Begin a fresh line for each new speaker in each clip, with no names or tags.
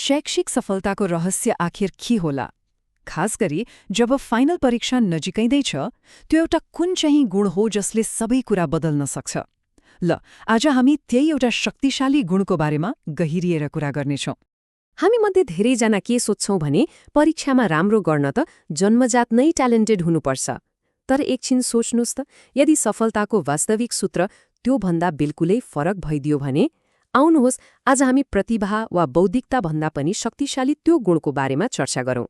शैक्षिक सफलताको रहस्य आखिर के होला? खास गरी जब फाइनल परीक्षा नजिकैँदैछ, त्यो एउटा कुन चाहिँ गुण हो जसले सबै कुरा बदल्न सक्छ? ल, आज हामी त्यही एउटा शक्तिशाली गुणको बारेमा गहिरिएर कुरा गर्नेछौँ।
हामी मध्ये धेरैजना के सोच्छौं भने परीक्षामा राम्रो गर्न त जन्मजात नै ट्यालेन्टेड हुनुपर्छ। तर एकछिन सोच्नुस् त, यदि सफलताको वास्तविक सूत्र त्योभन्दा बिल्कुलै फरक भइदियो भने? आउनुहोस् आज हामी प्रतिभा वा बौद्धिकता भन्दा पनि शक्तिशाली त्यो गुणको बारेमा चर्चा गरौँ।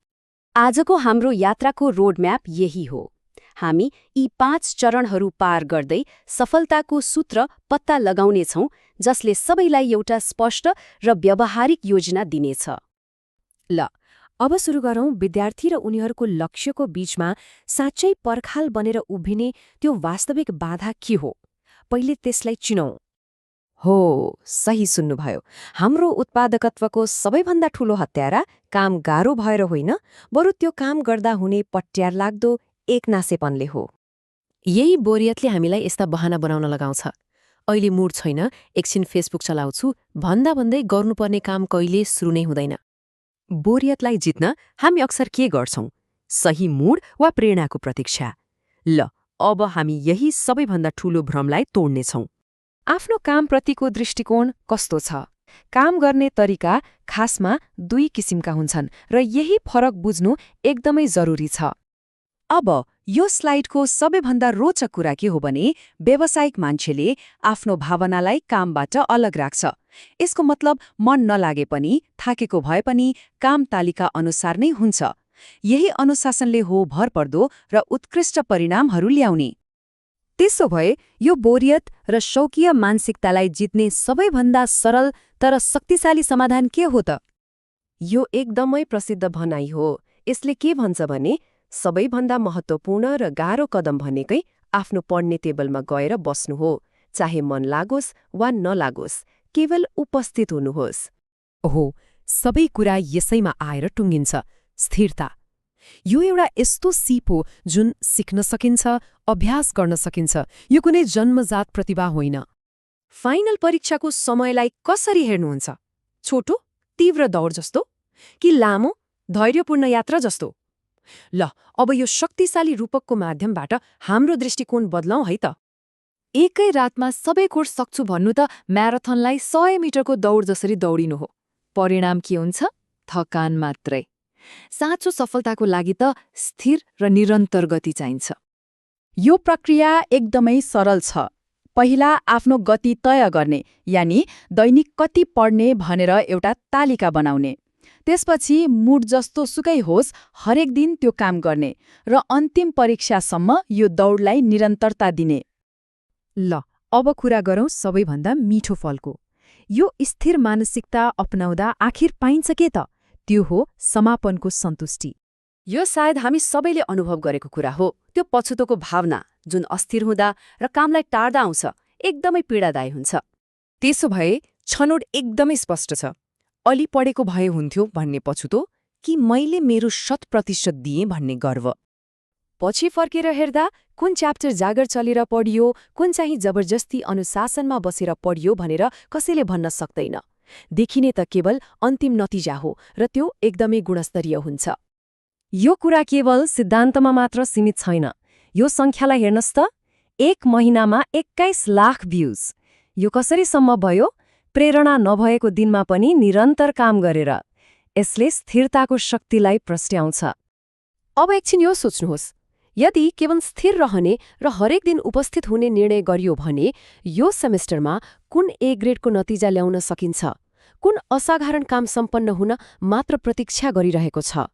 आजको हाम्रो यात्राको रोडम्याप यही हो। हामी यी 5 चरणहरू पार गर्दै सफलताको सूत्र पत्ता लगाउनेछौं, जसले सबैलाई एउटा स्पष्ट र व्यावहारिक योजना दिनेछ। ल, अब सुरु गरौँ विद्यार्थी र उनीहरूको लक्ष्यको बीचमा साँच्चै पर्खाल बनेर उभिने त्यो वास्तविक बाधा के हो। पहिले त्यसलाई चिनौँ। हो, सही सुन्नुभयो। हाम्रो उत्पादकत्वको सबैभन्दा ठूलो हत्यारा काम गाह्रो भएर होइन, बरु त्यो काम गर्दा हुने पट्यार लाग्दो एकनासेपनले हो। यही बोरियतले हामीलाई यस्ता बहाना बनाउन लगाउँछ। अहिले मुड छैन, एकछिन फेसबुक चलाउँछु भन्दा भन्दै गर्नुपर्ने काम कहिले सुरु नै हुँदैन। बोरियतलाई जित्न हामी अक्सर के गर्छौं? सही मुड वा प्रेरणाको प्रतीक्षा। ल, अब हामी यही सबैभन्दा ठूलो भ्रमलाई तोड्नेछौं। आफ्नो कामप्रतिको दृष्टिकोण कस्तो छ? काम गर्ने तरिका खासमा 2 किसिमका हुन्छन् र यही फरक बुझ्नु एकदमै जरुरी छ। अब यो स्लाइडको सबैभन्दा रोचक कुरा के हो भने व्यावसायिक मान्छेले आफ्नो भावनालाई कामबाट अलग राख्छ। यसको मतलब मन नलागे पनि, थाकेको भए पनि काम तालिका अनुसार नै हुन्छ। यही अनुशासनले हो भरपर्दो र उत्कृष्ट परिणामहरू ल्याउने। त्यसो भए यो बोरियत र शौकीय मानसिकतालाई जित्ने सबैभन्दा सरल तर शक्तिशाली समाधान के हो त? यो एकदमै प्रसिद्ध भनाइ हो। यसले के भन्छ भने सबैभन्दा महत्त्वपूर्ण र गाह्रो कदम भनेकै आफ्नो पढ्ने टेबलमा गएर बस्नु हो। चाहे मन लागोस् वा नलागोस्, केवल उपस्थित हुनुहोस्। ओहो, सबै कुरा यसैमा आएर टुङ्गिन्छ। स्थिरता। यो एउटा यस्तो सिप हो जुन सिक्न सकिन्छ, अभ्यास गर्न सकिन्छ। यो कुनै जन्मजात प्रतिभा होइन। फाइनल परीक्षाको समयलाई कसरी हेर्नुहुन्छ? छोटो, तीव्र दौड जस्तो कि लामो, धैर्यपूर्ण यात्रा जस्तो? ल, अब यो शक्तिशाली रूपकको माध्यमबाट हाम्रो दृष्टिकोण बदलौँ है त। एकै रातमा सबै कोर्स सक्छु भन्नु त म्याराथनलाई 100 मिटरको दौड जसरी दौडिनु हो। परिणाम के हुन्छ? थकान मात्रै। साँचो सफलताको लागि त स्थिर र निरन्तर गति चाहिन्छ।
यो प्रक्रिया एकदमै सरल छ। पहिला आफ्नो गति तय गर्ने, यानि दैनिक कति पढ्ने भनेर एउटा तालिका बनाउने। त्यसपछि मुड जस्तो सुकै होस्, हरेक दिन त्यो काम गर्ने र अन्तिम परीक्षासम्म यो दौडलाई निरन्तरता दिने।
ल, अब कुरा गरौँ सबैभन्दा मिठो फलको। यो स्थिर मानसिकता अपनाउँदा आखिर पाइन्छ के त? त्यो हो समापनको सन्तुष्टि।
यो सायद हामी सबैले अनुभव गरेको कुरा हो। त्यो पछुतोको भावना जुन अस्थिर हुँदा र कामलाई टार्दा आउँछ, एकदमै पीडादायी हुन्छ।
त्यसो भए छनौट एकदमै स्पष्ट छ। अलि पढेको भए हुन्थ्यो भन्ने पछुतो कि मैले मेरो 100% दिएँ भन्ने गर्व?
पछि फर्केर हेर्दा कुन च्याप्टर जागर चलेर पढियो, कुन चाहिँ जबरजस्ती अनुशासनमा बसेर पढियो भनेर कसैले भन्न सक्दैन। देखिने त केवल अन्तिम नतिजा हो र त्यो एकदमै गुणस्तरीय हुन्छ। यो कुरा केवल सिद्धान्तमा मात्र सीमित छैन। यो सङ्ख्यालाई हेर्नुहोस् त, 1 महिनामा 21 लाख भ्युज। यो कसरी सम्भव भयो? प्रेरणा नभएको दिनमा पनि निरन्तर काम गरेर। यसले स्थिरताको शक्तिलाई प्रस्ट्याउँछ। अब एकछिन यो सोच्नुहोस्, यदि केवल स्थिर रहने र हरेक दिन उपस्थित हुने निर्णय गरियो भने यो सेमेस्टरमा कुन A ग्रेडको नतिजा ल्याउन सकिन्छ? कुन असाधारण काम सम्पन्न हुन मात्र प्रतीक्षा गरिरहेको छ?